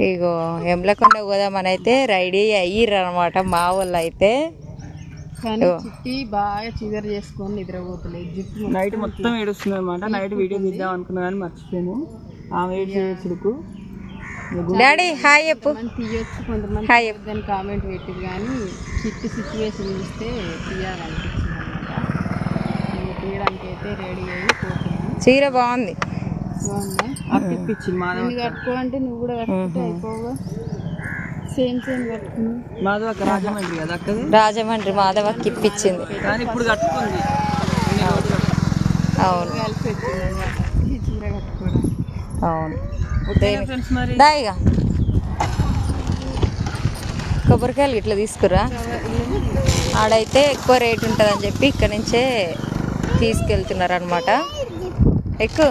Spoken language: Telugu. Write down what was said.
ఇగో ఎమ్లకొండ పోదామని అయితే రెడీ అయ్యిర్రు అనమాట మా వాళ్ళు అయితే. బాగా చివరి చేసుకొని నిద్రపోతలేదు, జుట్టు నైట్ మొత్తం ఏడుస్తుంది అనమాట. నైట్ వీడియో తీద్దాం అనుకున్నా కానీ మర్చిపోయాను. ఆమె ఏడుచుడుకు. డాడీ హాయ్ చెప్పు. తీయొచ్చు, కొంతమంది దాన్ని కామెంట్ పెట్టింది కానీ చిట్టి సిచ్యువేషన్ చూస్తే తీయాలనిపించింది అనమాట. తీయడానికి అయితే రెడీ అయ్యి పోతుంది. చీర బాగుంది, అప్పిచ్చింది మాధవ. కట్టుకో అంటే నువ్వు కూడా కట్టుకుంటే అయిపోగా. సేమ్ కట్టుకుని మాధవక్క రాజమండ్రి కదా అక్కది. రాజమండ్రి మాధవకి ఇప్పించింది కానీ ఇప్పుడు కట్టుకుంది. అవును కలిపి వచ్చింది అనమాట ఈ చీర కట్టుకోవడం. అవును. ఫ్రెండ్స్ మరి దాయిగా కొబ్బరికాయలు ఇట్లా తీసుకురా. ఆడైతే ఎక్కువ రేట్ ఉంటుందని చెప్పి ఇక్కడ నుంచే తీసుకెళ్తున్నారు అనమాట. ఎక్కువ